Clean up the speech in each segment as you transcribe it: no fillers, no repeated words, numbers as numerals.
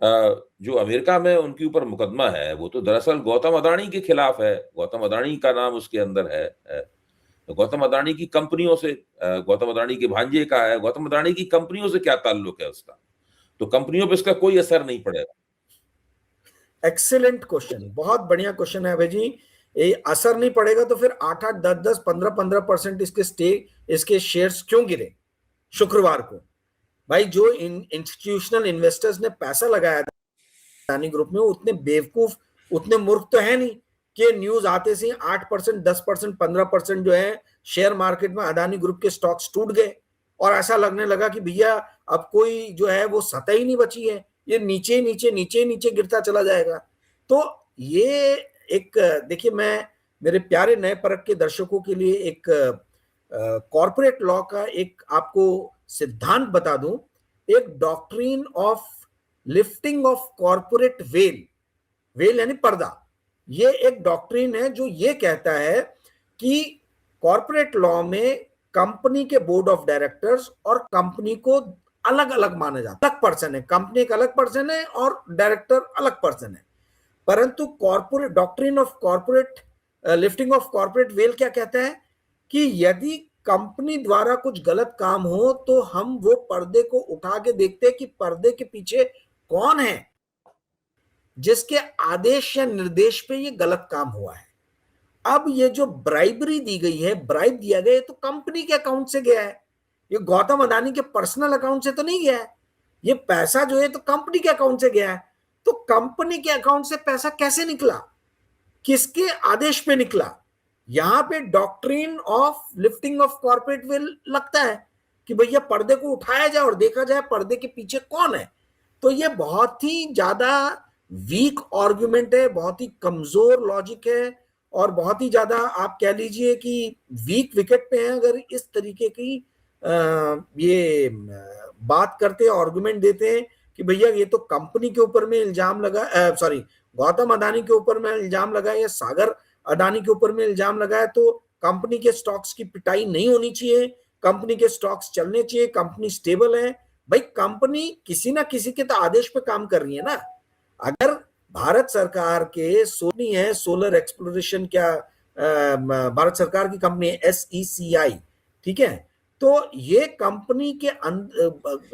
जो अमेरिका में उनके ऊपर मुकदमा है वो तो दरअसल गौतम अदानी के खिलाफ है। गौतम अदानी का नाम उसके अंदर है। तो गौतम अदानी की कंपनियों से, गौतम अदानी के भांजे का है, गौतम अदानी की कंपनियों से क्या ताल्लुक है उसका? तो कंपनियों पे इसका कोई असर नहीं पड़ेगा। एक्सीलेंट क्वेश्चन, बहुत बढ़िया क्वेश्चन है अभय जी। ये असर नहीं पड़ेगा तो फिर 8-8, 10-10, 15-15% इसके शेयर्स क्यों गिरे शुक्रवार को? भाई, जो इंस्टीट्यूशनल इन्वेस्टर्स ने पैसा लगाया था अदानी ग्रुप में, उतने बेवकूफ, उतने मूर्ख तो है नहीं कि न्यूज आते से 8%, 10%, 15% जो है शेयर मार्केट में अदानी ग्रुप के स्टॉक्स टूट गए और ऐसा लगने लगा कि भैया अब कोई जो है वो सतह ही नहीं बची है, ये नीचे नीचे नीचे नीचे गिरता चला जाएगा। तो ये एक, देखिए, मैं मेरे प्यारे नए परख के दर्शकों के लिए एक कॉर्पोरेट लॉ का एक आपको सिद्धांत बता दूं। एक doctrine of lifting of corporate veil, well यानी पर्दा, ये एक डॉक्ट्रिन है जो ये कहता है कि कॉर्पोरेट लॉ में कंपनी के बोर्ड ऑफ डायरेक्टर्स और कंपनी को अलग अलग माना जाता है। अलग पर्सन है, कंपनी एक अलग पर्सन है और डायरेक्टर अलग पर्सन है। परंतु corporate doctrine of corporate lifting of corporate veil क्या कहता है कि यदि कंपनी द्वारा कुछ गलत काम हो तो हम वो पर्दे को उठा के देखते हैं कि पर्दे के पीछे कौन है जिसके आदेश या निर्देश पे ये गलत काम हुआ है। अब ये जो ब्राइबरी दी गई है, ब्राइब दिया गया है, तो कंपनी के अकाउंट से गया है, ये गौतम अदानी के पर्सनल अकाउंट से तो नहीं गया है। ये पैसा जो है तो कंपनी के अकाउंट से गया है। तो कंपनी के अकाउंट से पैसा कैसे निकला, किसके आदेश पे निकला? यहां पे doctrine of lifting of corporate veil लगता है कि भैया पर्दे को उठाया जाए और देखा जाए पर्दे के पीछे कौन है। तो ये बहुत ही ज्यादा वीक आर्गुमेंट है, बहुत ही कमजोर लॉजिक है और बहुत ही ज्यादा आप कह लीजिए कि वीक विकेट पे है अगर इस तरीके की ये बात करते हैं, आर्गुमेंट देते हैं कि भैया ये तो कंपनी के ऊपर में इल्जाम लगा, सॉरी, गौतम अदानी के ऊपर में इल्जाम लगा या सागर अदानी के ऊपर में इल्जाम लगा है, तो कंपनी के स्टॉक्स की पिटाई नहीं होनी चाहिए, कंपनी के स्टॉक्स चलने चाहिए, कंपनी स्टेबल है। भाई, कंपनी किसी ना किसी के तो आदेश पे काम कर रही है ना। अगर भारत सरकार के सोनी है, सोलर एक्सप्लोरेशन, क्या भारत सरकार की कंपनी है SECI, ठीक है, तो ये कंपनी के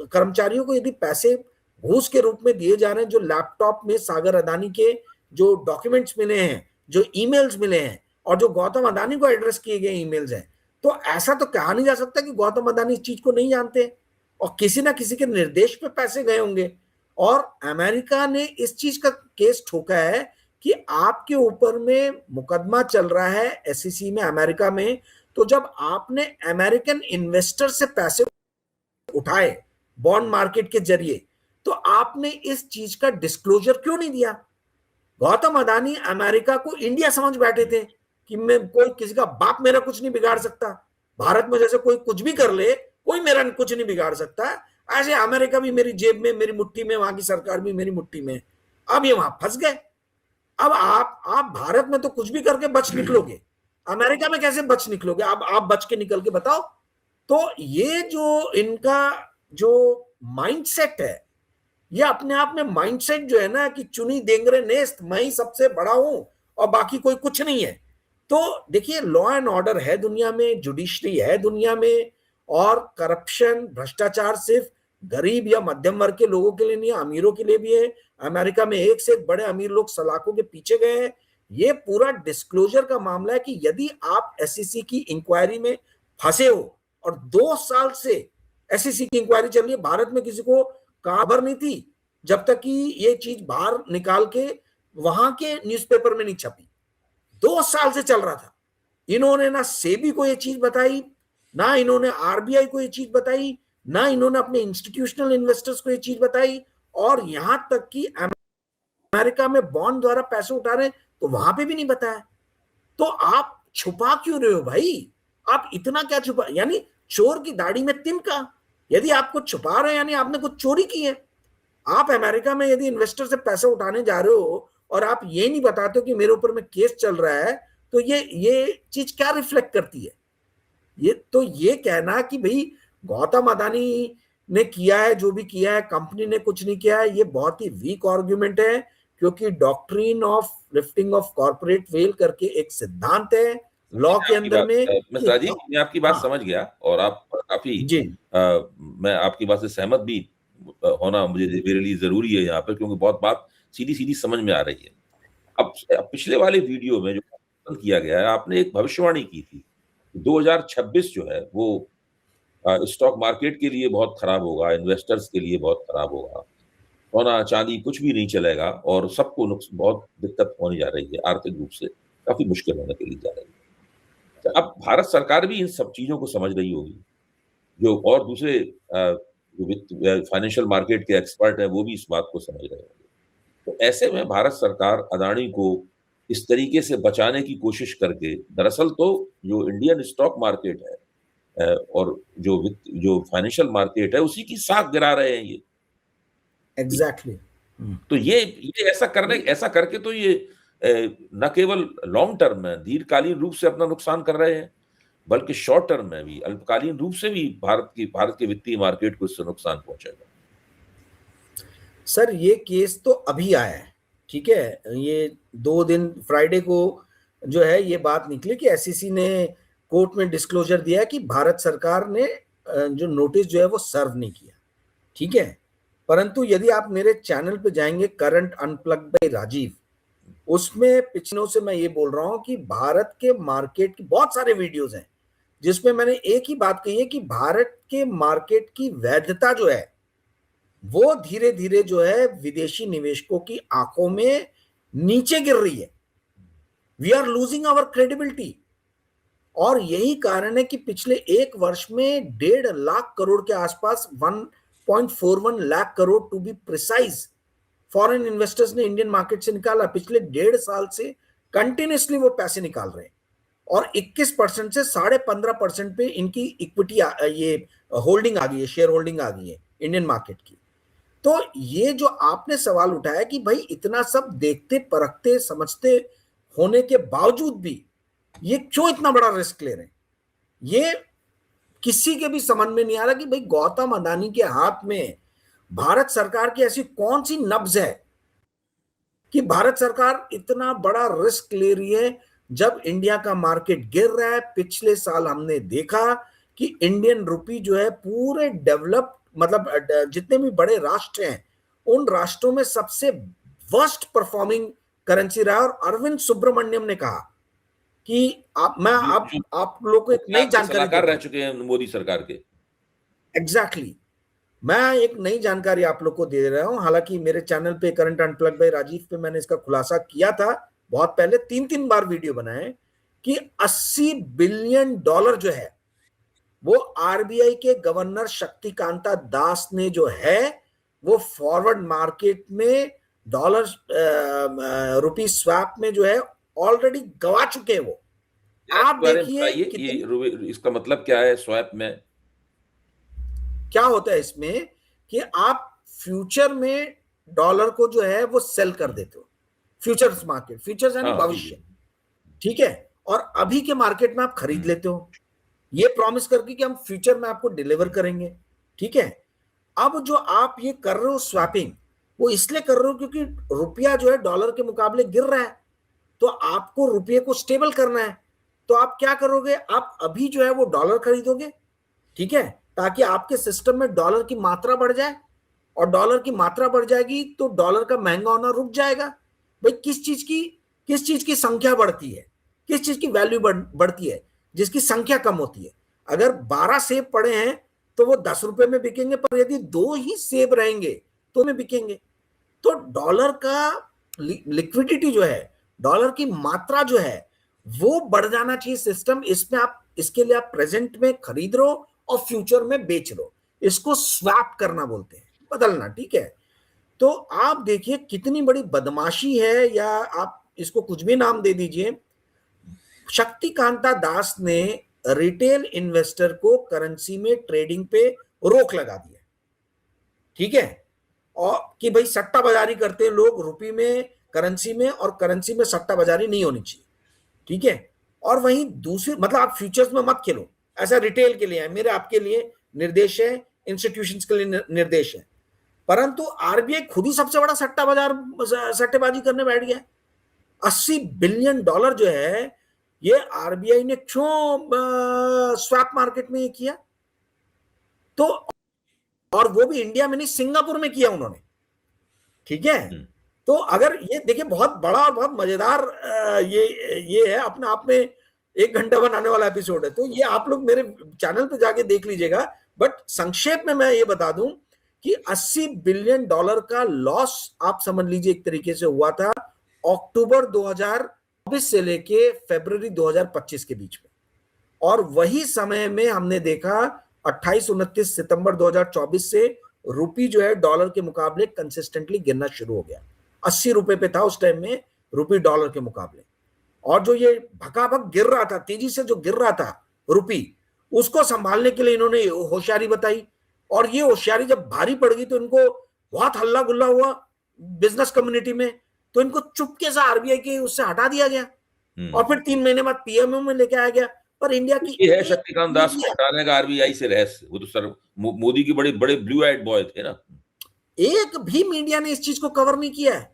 कर्मचारियों को यदि पैसे घूस के रूप में दिए जा रहे हैं, जो लैपटॉप में सागर अदानी के जो डॉक्यूमेंट्स मिले हैं, जो ईमेल्स मिले हैं और जो गौतम अदानी को एड्रेस किए गए ईमेल्स हैं, तो ऐसा तो कहा नहीं जा सकता कि गौतम अदानी इस चीज को नहीं जानते और किसी ना किसी के निर्देश पे पैसे गए होंगे। और अमेरिका ने इस चीज का केस ठोका है कि आपके ऊपर में मुकदमा चल रहा है SEC में, अमेरिका में, तो जब आपने अमेरिकन इन्वेस्टर से पैसे उठाए बॉन्ड मार्केट के जरिए, तो आपने इस चीज का डिस्क्लोजर क्यों नहीं दिया? गौतम अदानी अमेरिका को इंडिया समझ बैठे थे कि मैं, कोई किसी का बाप मेरा कुछ नहीं बिगाड़ सकता, भारत में जैसे कोई कुछ भी कर ले कोई मेरा कुछ नहीं बिगाड़ सकता, ऐसे अमेरिका भी मेरी जेब में, मेरी मुट्ठी में, वहां की सरकार भी मेरी मुट्ठी में। अब ये वहां फंस गए। अब आप भारत में तो कुछ भी करके बच निकलोगे, अमेरिका में कैसे बच निकलोगे? अब आप बच के निकल के बताओ। तो ये जो इनका जो माइंडसेट है, ये अपने आप में माइंडसेट जो है ना कि चुनी देंगरे नेस्त, मैं ही सबसे बड़ा हूं और बाकी कोई कुछ नहीं है। तो देखिए, लॉ एंड ऑर्डर है दुनिया में, जुडिशरी है दुनिया में, और करप्शन, भ्रष्टाचार सिर्फ गरीब या मध्यम वर्ग के लोगों के लिए नहीं, अमीरों के लिए भी है। अमेरिका में एक से एक बड़े अमीर लोग सलाखों के पीछे गए हैं। ये पूरा डिस्क्लोजर का मामला है कि यदि आप SEC की इंक्वायरी में फंसे हो, और 2 साल से SEC की इंक्वायरी चल रही है, भारत में किसी को खबर नहीं थी जब तक कि ये चीज बाहर निकाल के वहां के न्यूज़पेपर में नहीं छपी। 2 साल से चल रहा था। इन्होंने ना सेबी को ये चीज बताई, ना इन्होंने RBI को ये चीज बताई, ना इन्होंने अपने इंस्टीट्यूशनल इन्वेस्टर्स को ये चीज बताई, और यहां तक कि अमेरिका में बॉन्ड द्वारा पैसे उठा रहे हैं तो वहां पे भी नहीं बताया। तो आप छुपा क्यों रहे हो भाई? आप इतना क्या छुपा, यानी चोर की दाढ़ी में तिनका। यदि आपको छुपा रहे हैं यानी आपने कुछ चोरी की है। आप अमेरिका में यदि इन्वेस्टर से पैसे उठाने जा रहे हो और आप ये नहीं बताते हो कि मेरे ऊपर में केस चल रहा है, तो ये चीज क्या रिफ्लेक्ट करती है? ये कहना कि भाई गौतम अदानी ने किया है, जो भी किया है, कंपनी ने कुछ नहीं किया है, ये बहुत ही वीक आर्ग्यूमेंट है, क्योंकि doctrine of lifting of corporate veil करके एक सिद्धांत है लॉ के आपकी अंदर बात में कि मिश्रा जी, मैं आपकी बात हाँ समझ गया, और आप काफी जी मैं आपकी बात से सहमत भी होना मुझे मेरे लिए जरूरी है यहाँ पर, क्योंकि बहुत बात सीधी सीधी समझ में आ रही है। अब पिछले वाले वीडियो में जो किया गया है, आपने एक भविष्यवाणी की थी 2026 जो है वो स्टॉक मार्केट के लिए बहुत खराब होगा, इन्वेस्टर्स के लिए बहुत खराब होगा, सोना चांदी कुछ भी नहीं चलेगा और सबको बहुत दिक्कत होने जा रही है, आर्थिक रूप से काफी मुश्किल होने के लिए जा रही है। तो अब भारत सरकार भी इन सब चीजों को समझ रही होगी, जो और दूसरे जो वित्त फाइनेंशियल मार्केट के एक्सपर्ट हैं वो भी इस बात को समझ रहे होंगे। तो ऐसे में भारत सरकार अदानी को इस तरीके से बचाने की कोशिश करके, दरअसल तो जो इंडियन स्टॉक मार्केट है और जो फाइनेंशियल मार्केट है उसी की साख गिरा रहे हैं ये। एग्जैक्टली तो ये ऐसा करके तो ये न केवल लॉन्ग टर्म में दीर्घकालीन रूप से अपना नुकसान कर रहे हैं, बल्कि शॉर्ट टर्म में भी, अल्पकालीन रूप से भी भारत के वित्तीय मार्केट को इससे नुकसान पहुंचेगा। सर ये केस तो अभी आया है, ठीक है, ये 2 दिन फ्राइडे को जो है ये बात निकली कि एसईसी ने कोर्ट में डिस्क्लोजर दिया है कि भारत सरकार ने जो नोटिस जो है वो सर्व नहीं किया, ठीक है। परंतु यदि आप मेरे चैनल पे जाएंगे करंट अनप्लग्ड बाय राजीव, उसमें पिछले से मैं ये बोल रहा हूं कि भारत के मार्केट की बहुत सारे वीडियोस हैं जिसमें मैंने एक ही बात कही है कि भारत के मार्केट की वैधता जो है वो धीरे धीरे जो है विदेशी निवेशकों की आंखों में नीचे गिर रही है। We are losing our credibility, और यही कारण है कि पिछले 1 वर्ष में 1.5 लाख करोड़ के आसपास 1.41 lakh crore to be precise foreign investors ने इंडियन मार्केट से निकाला। पिछले 1.5 साल से कंटिन्यूसली वो पैसे निकाल रहे हैं, और 21% से 15.5% पे इनकी इक्विटी ये होल्डिंग आ गई है, शेयर होल्डिंग आ गई है इंडियन मार्केट की। तो ये जो आपने सवाल उठाया कि भाई इतना सब देखते परखते समझते होने के बावजूद भी ये क्यों इतना बड़ा रिस्क ले रहे हैं, ये किसी के भी समझ में नहीं आ रहा कि भाई गौतम अडानी के हाथ में भारत सरकार की ऐसी कौन सी नब्ज है कि भारत सरकार इतना बड़ा रिस्क ले रही है जब इंडिया का मार्केट गिर रहा है। पिछले साल हमने देखा कि इंडियन रुपी जो है पूरे डेवलप मतलब जितने भी बड़े राष्ट्र हैं उन राष्ट्रों में सबसे वर्स्ट परफॉर्मिंग करेंसी रहा है। और अरविंद सुब्रमण्यम ने कहा कि आप लोगों को एक नई जानकारी रह चुके हैं मोदी सरकार के। एग्जैक्टली मैं एक नई जानकारी आप लोग को दे रहा हूं, हालांकि मेरे चैनल पे करंट अनप्लग्ड बाय राजीव पे मैंने इसका खुलासा किया था बहुत पहले, 3 बार वीडियो बनाए कि $80 बिलियन जो है वो आरबीआई के गवर्नर शक्तिकांता दास ने जो है वो फॉरवर्ड मार्केट में डॉलर रुपी स्वैप में जो है ऑलरेडी गवा चुके हैं वो। आप देखिए ये इसका मतलब क्या है स्वैप में? क्या होता है इसमें कि आप फ्यूचर में डॉलर को जो है वो सेल कर देते हो, फ्यूचर्स मार्केट, फ्यूचर्स यानी भविष्य, ठीक है, और अभी के मार्केट में आप खरीद लेते हो ये प्रॉमिस करके कि हम फ्यूचर में आपको डिलीवर करेंगे, ठीक है। अब जो आप ये कर रहे हो स्वैपिंग, वो इसलिए कर रहे हो क्योंकि रुपया जो है डॉलर के मुकाबले गिर रहा है, तो आपको रुपये को स्टेबल करना है। तो आप क्या करोगे, आप अभी जो है वो डॉलर खरीदोगे, ठीक है, ताकि आपके सिस्टम में डॉलर की मात्रा बढ़ जाए, और डॉलर की मात्रा बढ़ जाएगी तो डॉलर का महंगा होना रुक जाएगा। भाई किस चीज की संख्या बढ़ती है, किस चीज की वैल्यू बढ़ती है, जिसकी संख्या कम होती है। अगर 12 सेब पड़े हैं तो वो 10 रुपए में बिकेंगे, पर यदि 2 ही सेब रहेंगे तो में बिकेंगे। तो डॉलर का लिक्विडिटी जो है, डॉलर की मात्रा जो है वो बढ़ जाना चाहिए सिस्टम। इसमें आप इसके लिए आप प्रेजेंट में खरीद रहे हो और फ्यूचर में बेच रहे हो, इसको स्वैप करना बोलते हैं, बदलना, ठीक है। तो आप देखिए कितनी बड़ी बदमाशी है, या आप इसको कुछ भी नाम दे दीजिए। शक्तिकांता दास ने रिटेल इन्वेस्टर को करेंसी में ट्रेडिंग पे रोक लगा दिया, ठीक है, और कि भाई सट्टा बाजारी करते हैं लोग रुपये में, करेंसी में, और करेंसी में सट्टा बाजारी नहीं होनी चाहिए, ठीक है। और वहीं दूसरी मतलब आप फ्यूचर्स में मत खेलो, ऐसा रिटेल के लिए है, मेरे आपके लिए निर्देश है इंस्टीट्यूशंस के लिए निर्देश है, परंतु आरबीआई खुद ही सबसे बड़ा सट्टा बाजार सट्टेबाजी करने बैठ गया। $80 बिलियन जो है ये आरबीआई ने क्यों स्वैप मार्केट में ये किया? तो और वो भी इंडिया में नहीं, सिंगापुर में किया उन्होंने, ठीक है। तो अगर ये देखिए बहुत बड़ा और बहुत मजेदार ये है, अपने आप में 1 घंटा बनाने वाला एपिसोड है, तो ये आप लोग मेरे चैनल पे जाके देख लीजिएगा। बट संक्षेप में मैं ये बता दूं कि $80 बिलियन का लॉस आप समझ लीजिए एक तरीके से हुआ था अक्टूबर 2024 से लेके फरवरी 2025 के बीच में, और वही समय में हमने देखा 28-29 सितंबर 2024 से रुपी जो है डॉलर के मुकाबले कंसिस्टेंटली गिरना शुरू हो गया। 80 रुपए पे था उस टाइम में रुपी डॉलर के मुकाबले, और जो ये भकाभक गिर रहा था, तेजी से जो गिर रहा था रुपी, उसको संभालने के लिए इन्होंने होशियारी बताई, और ये होशियारी जब भारी पड़ गई तो इनको बहुत हल्ला गुल्ला हुआ बिजनेस कम्युनिटी में, तो इनको चुपके से आरबीआई के उससे हटा दिया गया, और फिर 3 महीने बाद पीएमओ में लेके आया गया। पर इंडिया की ये है शक्तिकांत दास को हटाने का आरबीआई से रहस्य, वो तो सर मोदी की बड़े बड़े ब्लू आइड बॉय थे ना। एक भी मीडिया ने इस चीज को कवर नहीं किया है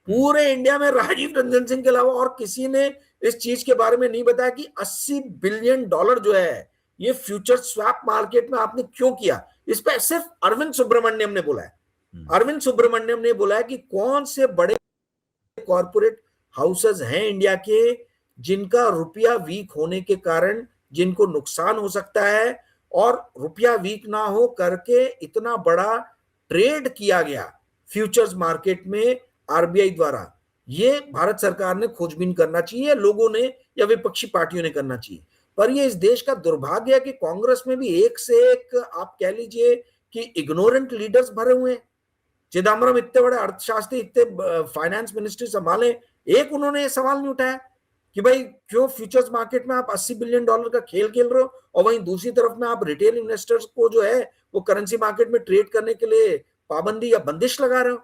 पूरे इंडिया में, राजीव रंजन सिंह के अलावा और किसी ने इस चीज के बारे में नहीं बताया कि $80 बिलियन जो है ये फ्यूचर स्वैप मार्केट में आपने क्यों किया। इस पर सिर्फ अरविंद सुब्रमण्यम ने बोला है, अरविंद सुब्रमण्यम ने बोला है कि कौन से बड़े कॉर्पोरेट हाउसेस हैं इंडिया के जिनका रुपया वीक होने के कारण जिनको नुकसान हो सकता है, और रुपया वीक ना हो करके इतना बड़ा ट्रेड किया गया फ्यूचर्स मार्केट में आरबीआई द्वारा। ये भारत सरकार ने खोजबीन करना चाहिए, लोगों ने या विपक्षी पार्टियों ने करना चाहिए। पर ये इस देश का दुर्भाग्य है कि कांग्रेस में भी एक से एक आप कह लीजिए कि इग्नोरेंट लीडर्स भरे हुए हैं। चिदम्बरम इतने बड़े अर्थशास्त्री, इतने फाइनेंस मिनिस्ट्री संभाले, एक उन्होंने सवाल नहीं उठाया कि भाई क्यों फ्यूचर्स मार्केट में आप $80 बिलियन का खेल खेल रहे हो, और वहीं दूसरी तरफ में आप रिटेल इन्वेस्टर्स को जो है वो करेंसी मार्केट में ट्रेड करने के लिए पाबंदी या बंदिश लगा रहे हो।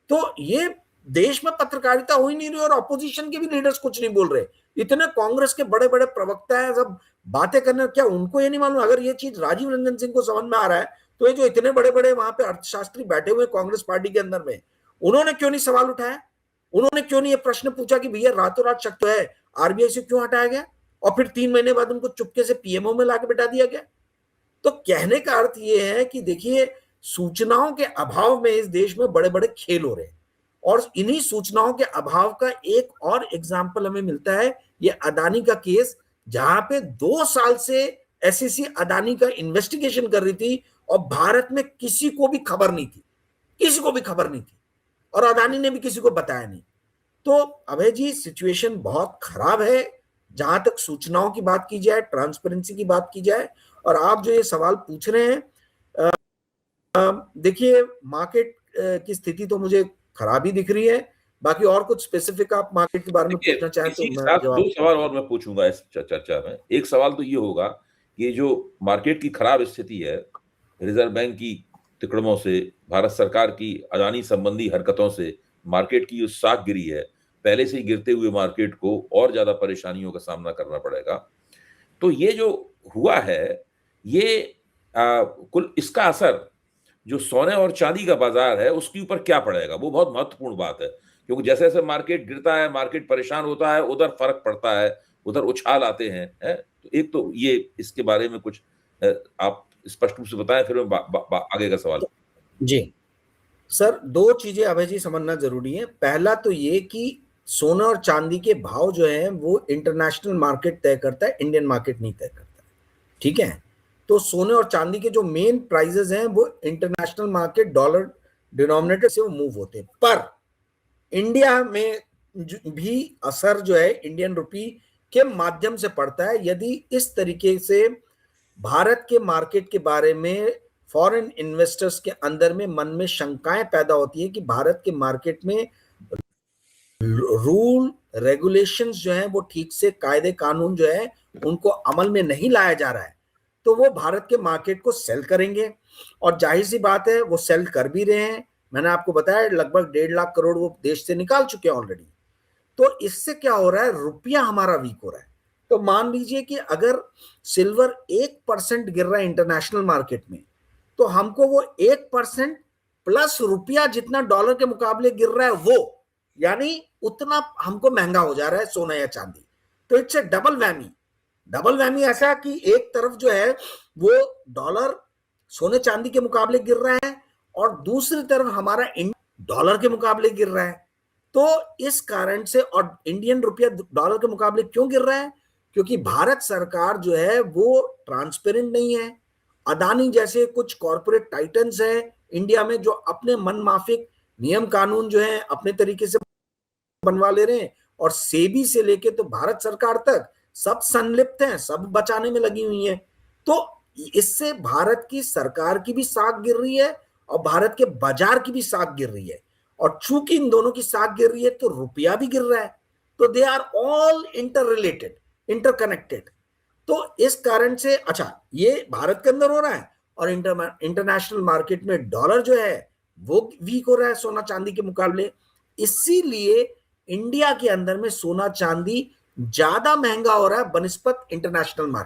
तो ये देश में पत्रकारिता हो ही नहीं रही, और ऑपोजिशन के भी लीडर्स कुछ नहीं बोल रहे। इतने कांग्रेस के बड़े बड़े प्रवक्ता है, सब बातें करने, क्या उनको ये नहीं मालूम? अगर ये चीज राजीव रंजन सिंह को समझ में आ रहा है, तो ये जो इतने बड़े बड़े वहां पे अर्थशास्त्री बैठे हुए कांग्रेस पार्टी के अंदर में, उन्होंने क्यों नहीं सवाल उठाया? उन्होंने क्यों नहीं ये प्रश्न पूछा कि भैया रातों रात शक तो है, आरबीआई से क्यों हटाया गया, और फिर 3 महीने बाद उनको चुपके से पीएमओ में लाके बैठा दिया गया? तो कहने का अर्थ ये है कि देखिए, सूचनाओं के अभाव में इस देश में बड़े बड़े खेल हो रहे हैं, और इन्हीं सूचनाओं के अभाव का एक और एग्जाम्पल हमें मिलता है ये अदानी का केस, जहां पे 2 साल से एसईसी अदानी का इन्वेस्टिगेशन कर रही थी, और भारत में किसी को भी खबर नहीं थी, किसी को भी खबर नहीं थी, और अदानी ने भी किसी को बताया नहीं। तो अभय जी, सिचुएशन बहुत खराब है जहां तक सूचनाओं की बात की जाए, ट्रांसपेरेंसी की बात की जाए। और आप जो ये सवाल पूछ रहे हैं, देखिए मार्केट की स्थिति तो मुझे खराब ही दिख रही है। बाकी और कुछ स्पेसिफिक आप मार्केट के बारे में पूछना चाहें तो मैं जवाब। 2 सवाल और मैं पूछूंगा इस चर्चा में। एक सवाल तो ये होगा कि जो मार्केट की खराब स्थिति है, रिजर्व बैंक की तिकड़मों से, भारत सरकार की अदानी संबंधी हरकतों से मार्केट की जो साख गिरी है, पहले से ही गिरते हुए मार्केट को और ज्यादा परेशानियों का सामना करना पड़ेगा। तो ये जो हुआ है, ये कुल इसका असर जो सोने और चांदी का बाजार है उसके ऊपर क्या पड़ेगा, वो बहुत महत्वपूर्ण बात है। क्योंकि जैसे जैसे मार्केट गिरता है, मार्केट परेशान होता है, उधर फर्क पड़ता है, उधर उछाल आते हैं, है? तो एक तो ये इसके बारे में कुछ आप स्पष्ट रूप से बताएं, फिर मैं आगे का सवाल। जी सर, 2 चीजें अभय जी समझना जरूरी है। पहला तो ये कि सोना और चांदी के भाव जो है वो इंटरनेशनल मार्केट तय करता है, इंडियन मार्केट नहीं तय करता है, ठीक है। तो सोने और चांदी के जो मेन प्राइसेस हैं वो इंटरनेशनल मार्केट डॉलर डिनोमिनेटर से वो मूव होते हैं, पर इंडिया में भी असर जो है इंडियन रुपी के माध्यम से पड़ता है। यदि इस तरीके से भारत के मार्केट के बारे में फॉरेन इन्वेस्टर्स के अंदर में मन में शंकाएं पैदा होती है कि भारत के मार्केट में रूल रेगुलेशंस जो है वो ठीक से, कायदे कानून जो है उनको अमल में नहीं लाया जा रहा है, तो वो भारत के मार्केट को सेल करेंगे। और जाहिर सी बात है वो सेल कर भी रहे हैं। मैंने आपको बताया लगभग 1.5 लाख करोड़ वो देश से निकाल चुके हैं ऑलरेडी। तो इससे क्या हो रहा है, रुपया हमारा वीक हो रहा है। तो मान लीजिए कि अगर सिल्वर 1% गिर रहा है इंटरनेशनल मार्केट में, तो हमको वो 1% प्लस रुपया जितना डॉलर के मुकाबले गिर रहा है वो, यानी उतना हमको महंगा हो जा रहा है सोना या चांदी। तो it's A double whammy. Double whammy ऐसा कि एक तरफ जो है वो डॉलर सोने चांदी के मुकाबले गिर रहा है और दूसरी तरफ हमारा डॉलर के मुकाबले गिर रहा है। तो इस कारण से, और इंडियन रुपया डॉलर के मुकाबले क्यों गिर रहा है? क्योंकि भारत सरकार जो है वो ट्रांसपेरेंट नहीं है। अदानी जैसे कुछ कॉर्पोरेट टाइटन्स है इंडिया में जो अपने मनमाफिक नियम कानून जो है अपने तरीके से बनवा ले रहे हैं, और सेबी से लेके तो भारत सरकार तक सब संलिप्त हैं, सब बचाने में लगी हुई हैं। तो इससे भारत की सरकार की भी साख गिर रही है और भारत के बाजार की भी साख गिर रही है, और चूंकि इन दोनों की साख गिर रही है तो रुपया भी गिर रहा है। तो they are all interrelated, interconnected. तो इस कारण से अच्छा ये भारत के अंदर हो रहा है, और इंटरनेशनल मार्केट में डॉलर जो है वो वीक हो रहा है सोना चांदी के मुकाबले। इसीलिए इंडिया के अंदर में सोना चांदी ज्यादा महंगा हो रहा है बनिस्पत इंटरनेशनल मार्केट।